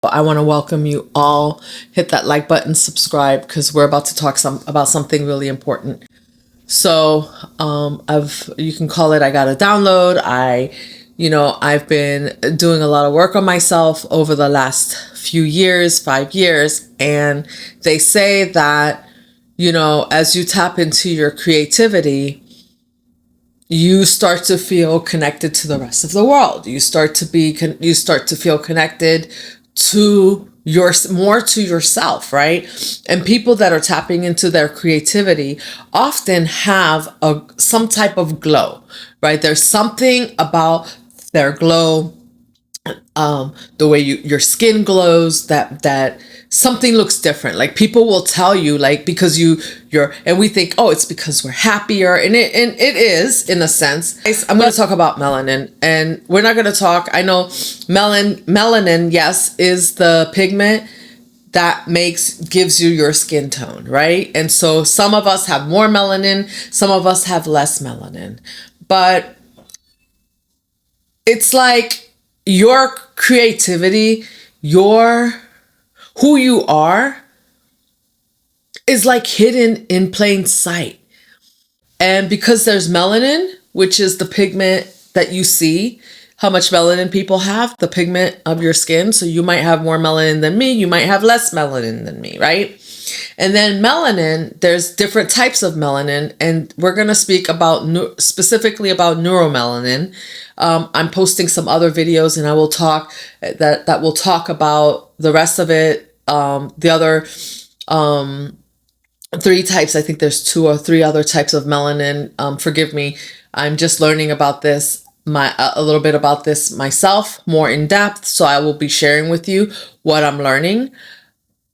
I want to welcome you all. Hit that like button, subscribe, because we're about to talk about something really important. So, you can call it, I got a download. I've been doing a lot of work on myself over the last few years, 5 years. And they say that, as you tap into your creativity, you start to feel connected to the rest of the world. You start to feel connected to more to yourself, right? And people that are tapping into their creativity often have some type of glow, right? There's something about their glow, the way your skin glows, that something looks different. Like people will tell you, like, because and we think, oh, it's because we're happier, and it is in a sense. I'm going to talk about melanin, and we're not going to talk. I know melanin, yes, is the pigment that gives you your skin tone, right? And so some of us have more melanin, some of us have less melanin, but it's like your creativity, who you are is like hidden in plain sight. And because there's melanin, which is the pigment that you see, how much melanin people have, the pigment of your skin. So you might have more melanin than me. You might have less melanin than me, right? And then melanin, there's different types of melanin. And we're going to speak specifically about neuromelanin. I'm posting some other videos, and I will talk that will talk about the rest of it. The other 3 types, I think there's 2 or 3 other types of melanin. Forgive me. I'm just learning about this, a little bit about this myself, more in depth. So I will be sharing with you what I'm learning.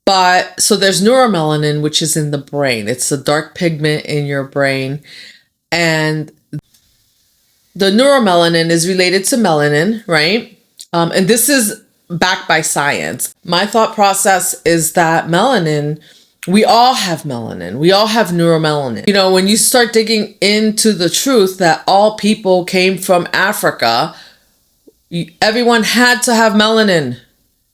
But so there's neuromelanin, which is in the brain. It's a dark pigment in your brain. And the neuromelanin is related to melanin, right? And this is backed by science. My thought process is that melanin, we all have melanin. We all have neuromelanin. When you start digging into the truth that all people came from Africa, everyone had to have melanin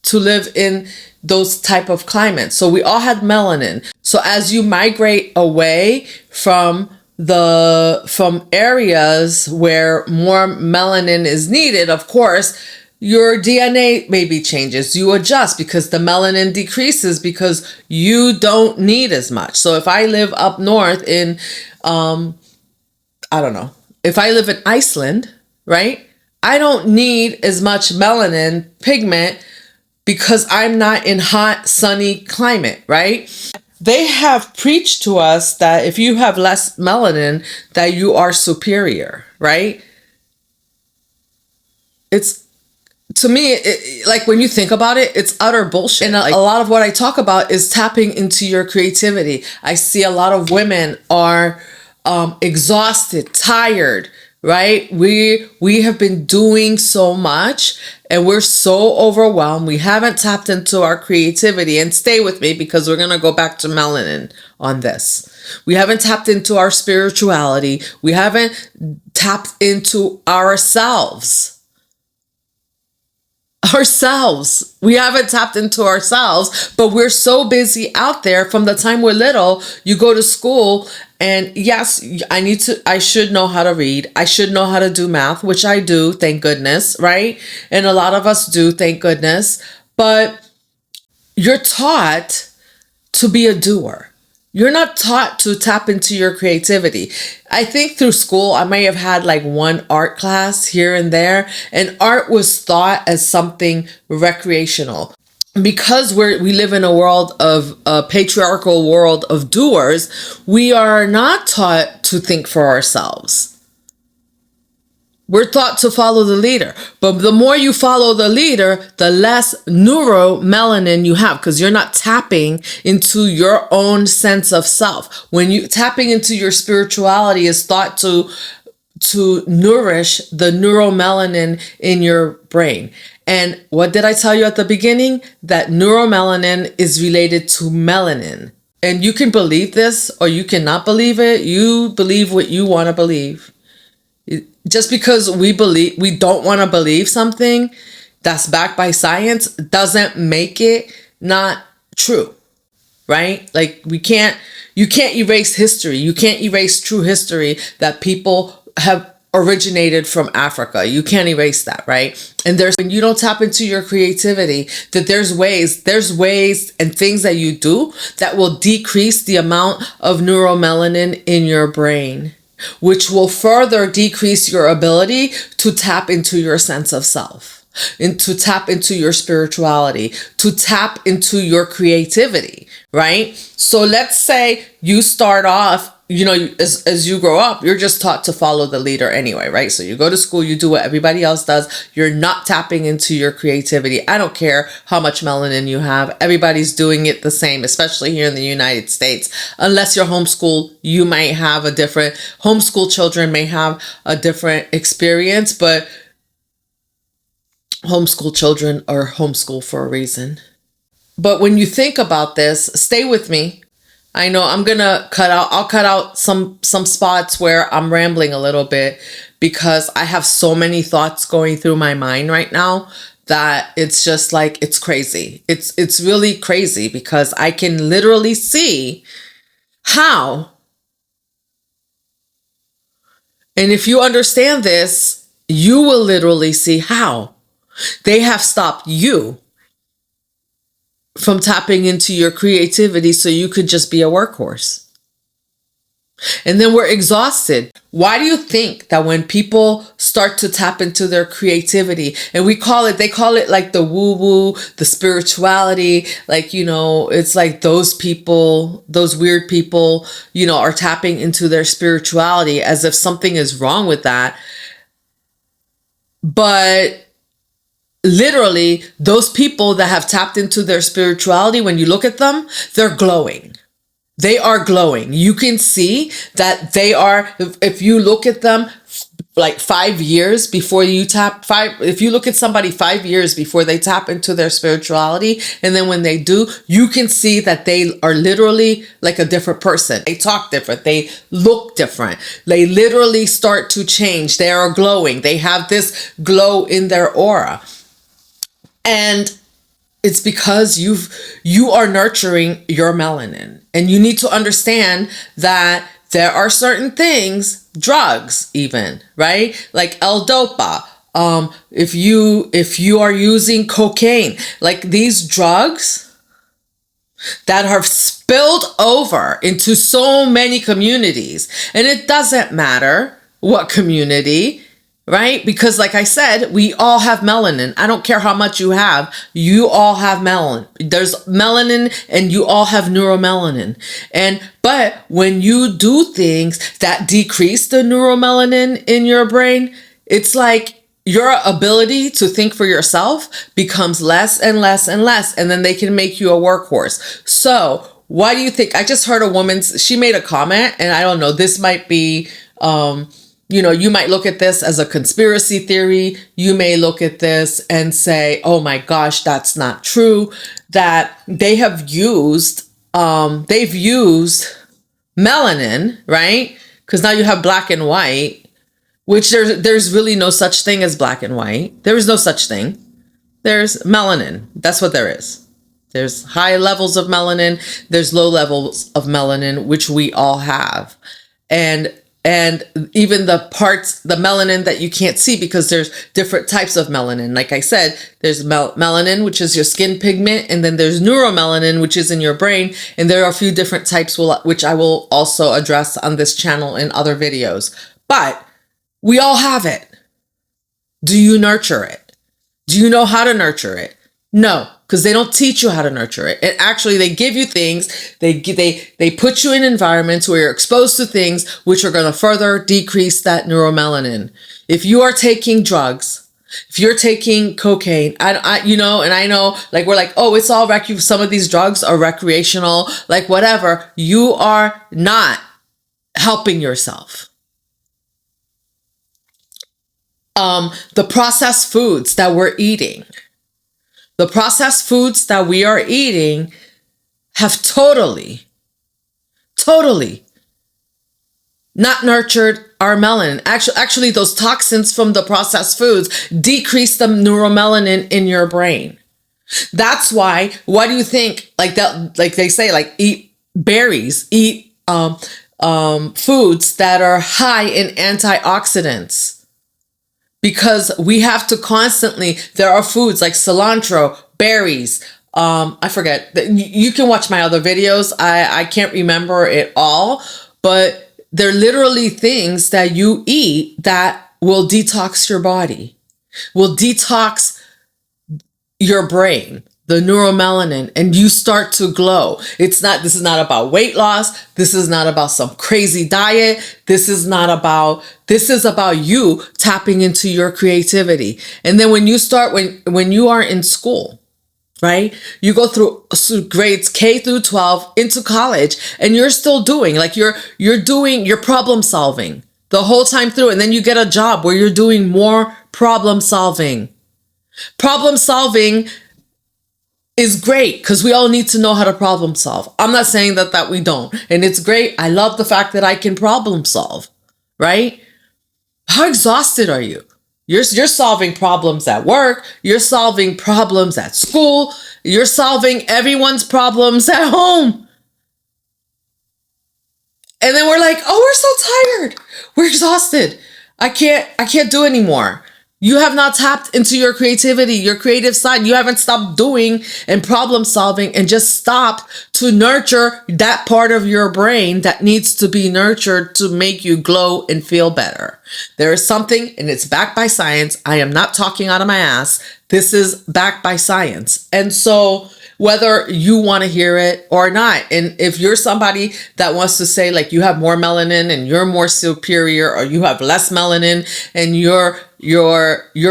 to live in those type of climates. So we all had melanin. So as you migrate away from areas where more melanin is needed, of course, your DNA maybe changes. You adjust because the melanin decreases because you don't need as much. So if I live up north in, if I live in Iceland, right? I don't need as much melanin pigment because I'm not in hot, sunny climate, right? They have preached to us that if you have less melanin, that you are superior, right? To me, like when you think about it, it's utter bullshit. And a lot of what I talk about is tapping into your creativity. I see a lot of women are exhausted, tired, right? We have been doing so much and we're so overwhelmed. We haven't tapped into our creativity. And stay with me because we're going to go back to melanin on this. We haven't tapped into our spirituality. We haven't tapped into ourselves. We haven't tapped into ourselves, but we're so busy out there. From the time we're little, you go to school, and yes, I should know how to read. I should know how to do math, which I do, thank goodness, right? And a lot of us do, thank goodness. But you're taught to be a doer. You're not taught to tap into your creativity. I think through school, I may have had like one art class here and there, and art was thought as something recreational. Because we live in a patriarchal world of doers, we are not taught to think for ourselves. We're taught to follow the leader. But the more you follow the leader, the less neuromelanin you have, because you're not tapping into your own sense of self. When you tapping into your spirituality is thought to nourish the neuromelanin in your brain. And what did I tell you at the beginning? That neuromelanin is related to melanin. And you can believe this or you cannot believe it. You believe what you want to believe. Just because we don't want to believe something, that's backed by science doesn't make it not true, right? Like you can't erase history. You can't erase true history that people have originated from Africa. You can't erase that, right? And when you don't tap into your creativity, that there's ways and things that you do that will decrease the amount of neuromelanin in your brain, which will further decrease your ability to tap into your sense of self, and to tap into your spirituality, to tap into your creativity, right? So let's say you start off, as you grow up, you're just taught to follow the leader anyway, right? So you go to school, you do what everybody else does. You're not tapping into your creativity. I don't care how much melanin you have. Everybody's doing it the same, especially here in the United States. Unless you're homeschooled, you might have homeschool children may have a different experience, but homeschool children are homeschooled for a reason. But when you think about this, stay with me. I know I'll cut out some spots where I'm rambling a little bit, because I have so many thoughts going through my mind right now that it's just like, it's crazy. It's really crazy, because I can literally see how. And if you understand this, you will literally see how they have stopped you from tapping into your creativity so you could just be a workhorse. And then we're exhausted. Why do you think that when people start to tap into their creativity, and they call it like the woo-woo, the spirituality, like, it's like those people, those weird people, are tapping into their spirituality as if something is wrong with that. But literally, those people that have tapped into their spirituality, when you look at them, they're glowing. They are glowing. You can see that they are, if you look at them like 5 years before if you look at somebody 5 years before they tap into their spirituality, and then when they do, you can see that they are literally like a different person. They talk different. They look different. They literally start to change. They are glowing. They have this glow in their aura. And it's because you are nurturing your melanin. And you need to understand that there are certain things, drugs even, right? Like L-Dopa. If you are using cocaine, like these drugs that have spilled over into so many communities. And it doesn't matter what community, right? Because like I said, we all have melanin. I don't care how much you have. You all have melanin. There's melanin, and you all have neuromelanin. But when you do things that decrease the neuromelanin in your brain, it's like your ability to think for yourself becomes less and less and less. And then they can make you a workhorse. So why do you think? I just heard she made a comment, and I don't know, this might be, you might look at this as a conspiracy theory. You may look at this and say, oh my gosh, that's not true. That they've used melanin, right? Because now you have black and white, which there's really no such thing as black and white. There is no such thing. There's melanin. That's what there is. There's high levels of melanin. There's low levels of melanin, which we all have. And even the melanin that you can't see, because there's different types of melanin. Like I said, there's melanin, which is your skin pigment, and then there's neuromelanin, which is in your brain. And there are a few different types, which I will also address on this channel in other videos. But we all have it. Do you nurture it? Do you know how to nurture it? No, because they don't teach you how to nurture it. And actually, they give you things, they put you in environments where you're exposed to things which are going to further decrease that neuromelanin. If you are taking drugs, if you're taking cocaine, and I know, like, we're like, oh, it's all some of these drugs are recreational, like whatever. You are not helping yourself. The processed foods that we're eating. The processed foods that we are eating have totally not nurtured our melanin. Actually, those toxins from the processed foods decrease the neuromelanin in your brain. That's why, what do you think? Like that, like they say, like eat berries, eat foods that are high in antioxidants. Because we have to constantly, there are foods like cilantro, berries, I forget. You can watch my other videos. I can't remember it all, but they're literally things that you eat that will detox your body, will detox your brain, the neuromelanin, and you start to glow. This is not about weight loss. This is not about some crazy diet. This is about you tapping into your creativity. And then when you are in school, right? You go through grades K through 12 into college, and you're still doing, like you're problem solving the whole time through. And then you get a job where you're doing more problem solving. Problem solving is great because we all need to know how to problem solve. I'm not saying that we don't. And it's great. I love the fact that I can problem solve, right? How exhausted are you? You're solving problems at work. You're solving problems at school. You're solving everyone's problems at home. And then we're like, oh, we're so tired. We're exhausted. I can't do anymore. You have not tapped into your creativity, your creative side. You haven't stopped doing and problem solving and just stopped to nurture that part of your brain that needs to be nurtured to make you glow and feel better. There is something, and it's backed by science. I am not talking out of my ass. This is backed by science. And so whether you want to hear it or not, and if you're somebody that wants to say like you have more melanin and you're more superior, or you have less melanin and you're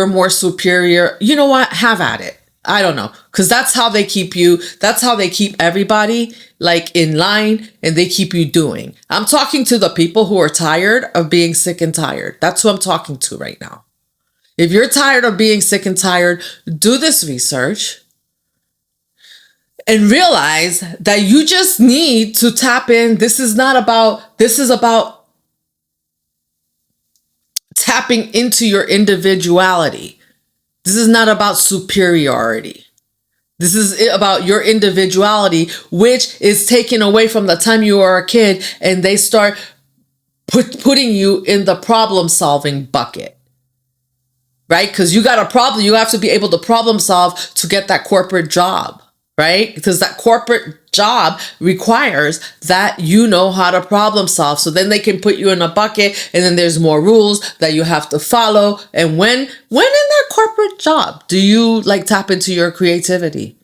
more superior, you know what? Have at it. I don't know. Because that's how they keep everybody like in line, and they keep you doing. I'm talking to the people who are tired of being sick and tired. That's who I'm talking to right now. If you're tired of being sick and tired, do this research and realize that you just need to tap in. This is about tapping into your individuality. This is not about superiority. This is about your individuality, which is taken away from the time you are a kid and they start putting you in the problem solving bucket, right? Because you got a problem. You have to be able to problem solve to get that corporate job, right? Because that corporate job requires that you know how to problem solve. So then they can put you in a bucket, and then there's more rules that you have to follow. And when in that corporate job do you like tap into your creativity?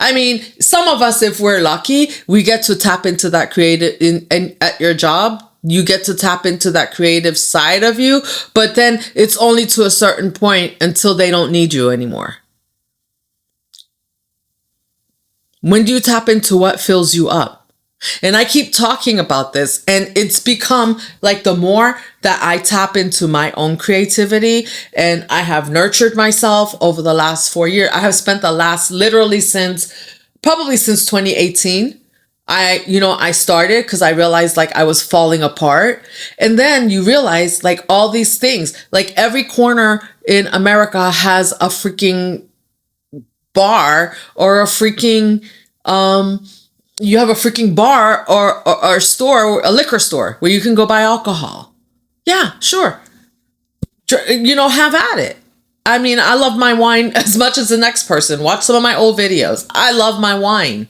I mean, some of us, if we're lucky, we get to tap into that creative at your job. You get to tap into that creative side of you, but then it's only to a certain point until they don't need you anymore. When do you tap into what fills you up? And I keep talking about this, and it's become like the more that I tap into my own creativity and I have nurtured myself over the last 4 years. I have spent the last literally since 2018. I started because I realized like I was falling apart. And then you realize like all these things, like every corner in America has a freaking bar or a freaking you have a freaking bar or store, a liquor store where you can go buy alcohol. Yeah, sure. Have at it. I mean, I love my wine as much as the next person. Watch some of my old videos. I love my wine.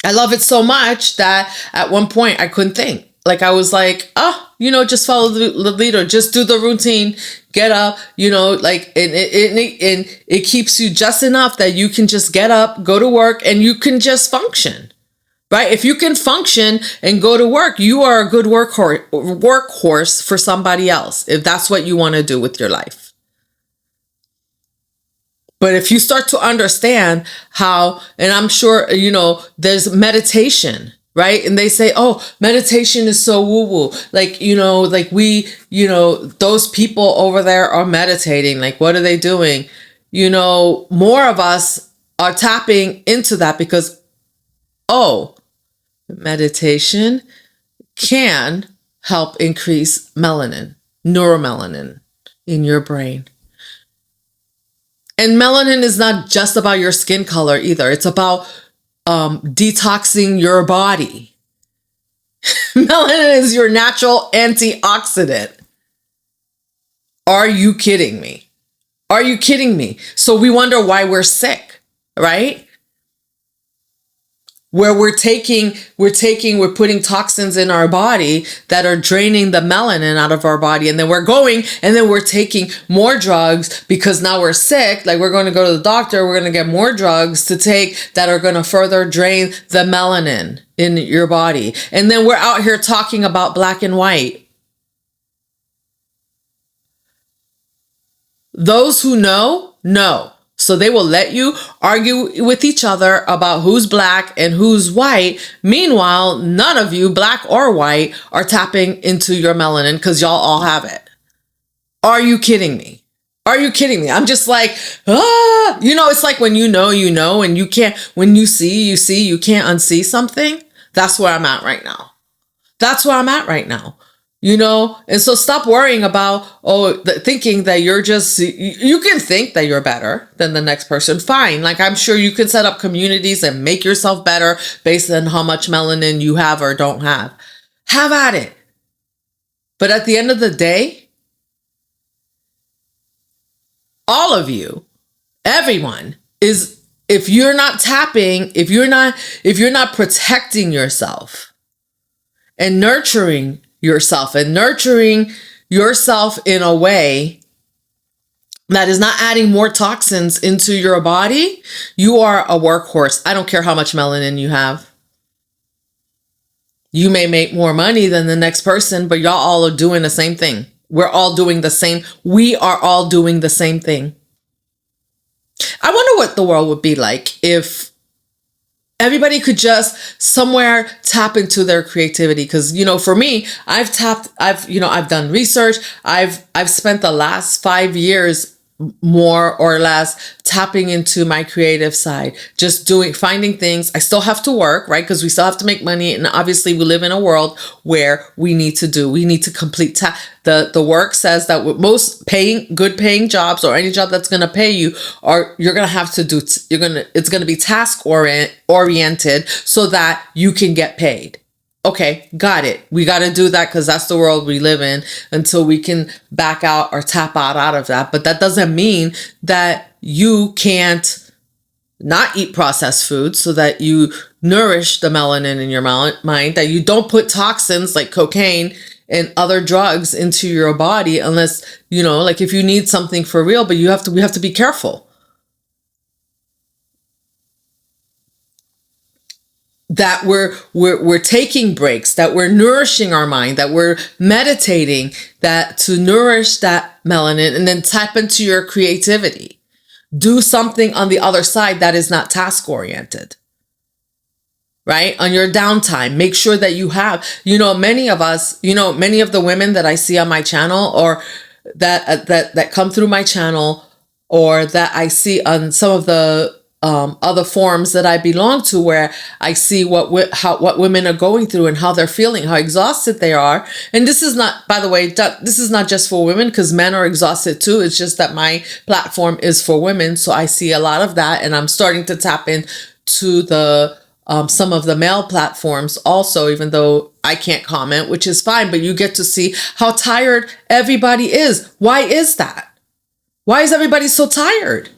I love it so much that at one point I couldn't think. Like I was like, just follow the leader, just do the routine, get up, and it keeps you just enough that you can just get up, go to work, and you can just function, right? If you can function and go to work, you are a good workhorse for somebody else, if that's what you want to do with your life. But if you start to understand how, and I'm sure, there's meditation, right? And they say, oh, meditation is so woo-woo. Like, those people over there are meditating. Like, what are they doing? More of us are tapping into that because Oh, meditation can help increase melanin, neuromelanin in your brain. And melanin is not just about your skin color either. It's about detoxing your body. Melanin is your natural antioxidant. Are you kidding me? Are you kidding me? So we wonder why we're sick, right? Where we're putting toxins in our body that are draining the melanin out of our body. And then we're taking more drugs because now we're sick. Like, we're going to go to the doctor. We're going to get more drugs to take that are going to further drain the melanin in your body. And then we're out here talking about black and white. Those who know. So they will let you argue with each other about who's black and who's white. Meanwhile, none of you, black or white, are tapping into your melanin because y'all all have it. Are you kidding me? Are you kidding me? I'm just like, it's like when you know, and you can't, when you see, you can't unsee something. That's where I'm at right now. And so stop worrying about, thinking that you're just, you can think that you're better than the next person. Fine. Like, I'm sure you can set up communities and make yourself better based on how much melanin you have or don't have. Have at it. But at the end of the day, all of you, everyone is, if you're not tapping, if you're not protecting yourself and nurturing yourself in a way that is not adding more toxins into your body, you are a workhorse. I don't care how much melanin you have. You may make more money than the next person, but y'all all are doing the same thing. We are all doing the same thing. I wonder what the world would be like if everybody could just somewhere tap into their creativity. Because, for me, I've done research. I've spent the last 5 years more or less tapping into my creative side, just finding things. I still have to work, right? Because we still have to make money. And obviously we live in a world where we need to complete the work says that with most good paying jobs, or any job that's going to pay you, you're going to have to it's going to be task oriented so that you can get paid. Okay, got it. We got to do that because that's the world we live in until we can back out or tap out of that. But that doesn't mean that you can't not eat processed foods so that you nourish the melanin in your mind, that you don't put toxins like cocaine and other drugs into your body unless, like if you need something for real, but we have to be careful. That we're taking breaks, that we're nourishing our mind, that we're meditating, that to nourish that melanin, and then tap into your creativity. Do something on the other side that is not task oriented, right? On your downtime, make sure that you have, many of us, many of the women that I see on my channel, or that come through my channel, or that I see on some of the other forums that I belong to, where I see what women are going through and how they're feeling, how exhausted they are. And this is not, by the way, this is not just for women, because men are exhausted too. It's just that my platform is for women. So I see a lot of that, and I'm starting to tap into the some of the male platforms also, even though I can't comment, which is fine, but you get to see how tired everybody is. Why is that? Why is everybody so tired?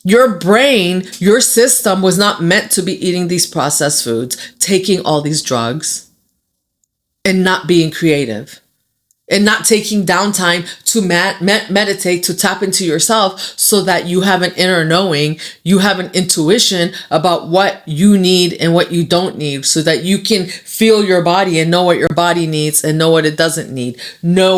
Your brain, your system was not meant to be eating these processed foods, taking all these drugs, and not being creative, and not taking downtime to meditate, to tap into yourself so that you have an inner knowing, you have an intuition about what you need and what you don't need, so that you can feel your body and know what your body needs and know what it doesn't need. Know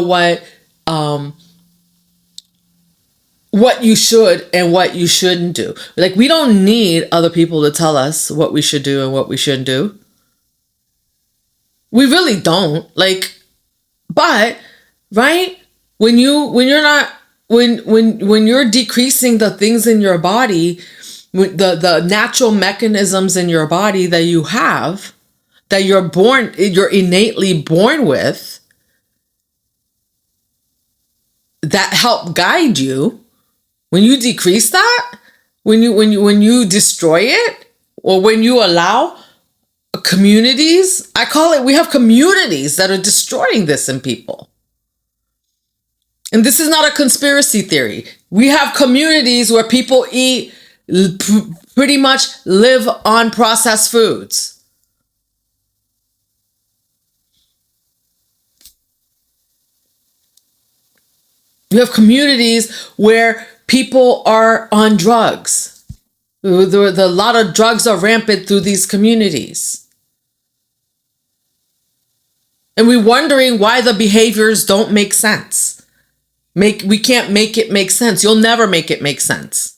what you should and what you shouldn't do. Like, we don't need other people to tell us what we should do and what we shouldn't do. We really don't. But right, when you're decreasing the things in your body The natural mechanisms in your body that you have, that you're innately born with, that help guide you. When you decrease that, when you destroy it, or when you allow communities, I call it, we have communities that are destroying this in people. And this is not a conspiracy theory. We have communities where people pretty much live on processed foods. You have communities where people are on drugs. A lot of drugs are rampant through these communities. And we're wondering why the behaviors don't make sense. We can't make it make sense. You'll never make it make sense.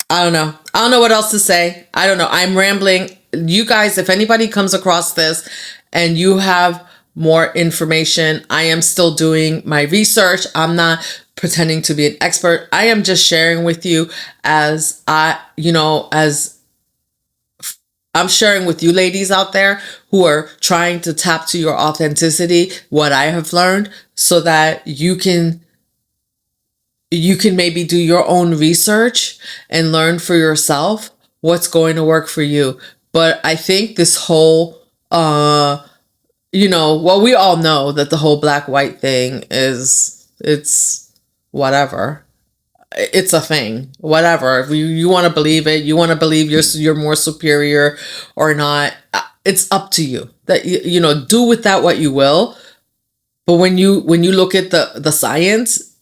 I don't know. I don't know what else to say. I don't know. I'm rambling. You guys, if anybody comes across this and you have more information, I am still doing my research. I'm not pretending to be an expert. I am just sharing with you as as I'm sharing with you ladies out there who are trying to tap to your authenticity, what I have learned, so that you can maybe do your own research and learn for yourself what's going to work for you. But I think this whole, well, we all know that the whole black-white thing it's whatever. It's a thing, whatever. If you want to believe it, you want to believe you're more superior or not. It's up to you. That do with that what you will. But when you look at the science,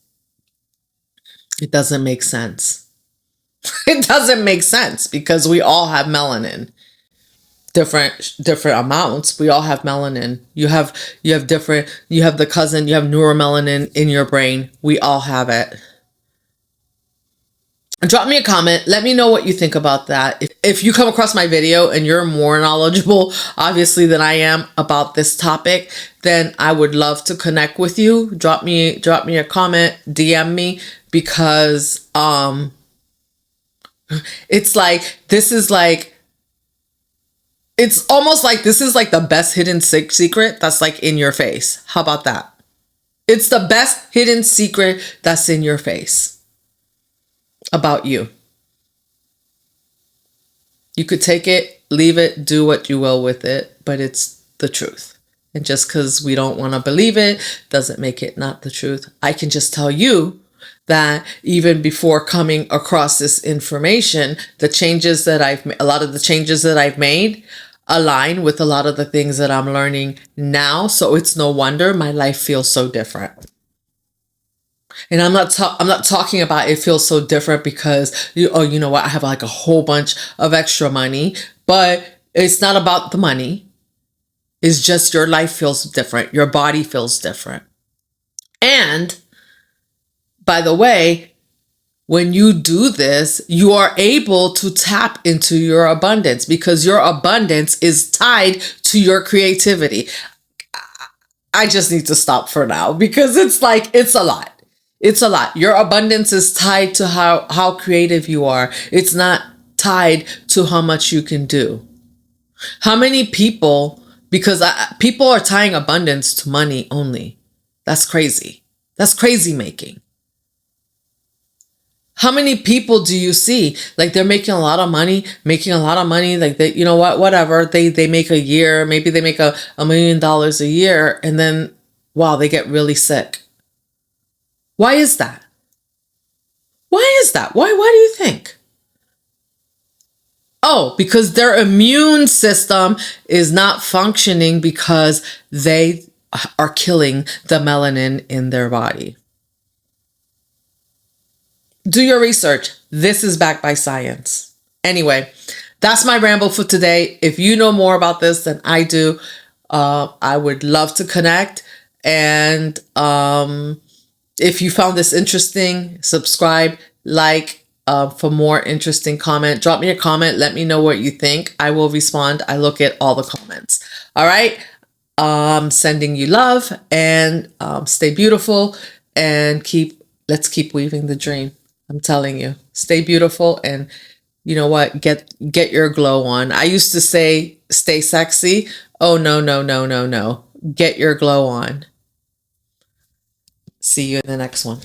it doesn't make sense. It doesn't make sense because we all have melanin. Different amounts. We all have melanin. You have the cousin, you have neuromelanin in your brain. We all have it. Drop me a comment. Let me know what you think about that. If you come across my video and you're more knowledgeable, obviously, than I am about this topic, then I would love to connect with you. Drop me a comment, DM me, because it's like, it's almost like this is like the best hidden secret that's like in your face. How about that? It's the best hidden secret that's in your face about you. You could take it, leave it, do what you will with it, but it's the truth. And just because we don't want to believe it doesn't make it not the truth. I can just tell you that even before coming across this information, a lot of the changes that I've made align with a lot of the things that I'm learning now. So it's no wonder my life feels so different. And I'm not talking about it feels so different because you know what, I have like a whole bunch of extra money, but it's not about the money. It's just your life feels different. Your body feels different. And by the way, when you do this, you are able to tap into your abundance because your abundance is tied to your creativity. I just need to stop for now because it's a lot. It's a lot. Your abundance is tied to how creative you are. It's not tied to how much you can do. How many people, because people are tying abundance to money only. That's crazy. That's crazy making. How many people do you see? Like they're making a lot of money, like they, whatever. They make a year, maybe they make $1 million a year, and then, wow, they get really sick. Why is that? Why is that? Why do you think? Oh, because their immune system is not functioning because they are killing the melanin in their body. Do your research. This is backed by science. Anyway, that's my ramble for today. If you know more about this than I do, I would love to connect. And if you found this interesting, subscribe, like, for more interesting comment. Drop me a comment. Let me know what you think. I will respond. I look at all the comments. All right. Sending you love and stay beautiful. and let's keep weaving the dream. I'm telling you, stay beautiful, and you know what? Get your glow on. I used to say stay sexy. Oh no, no, no, no, no. Get your glow on. See you in the next one.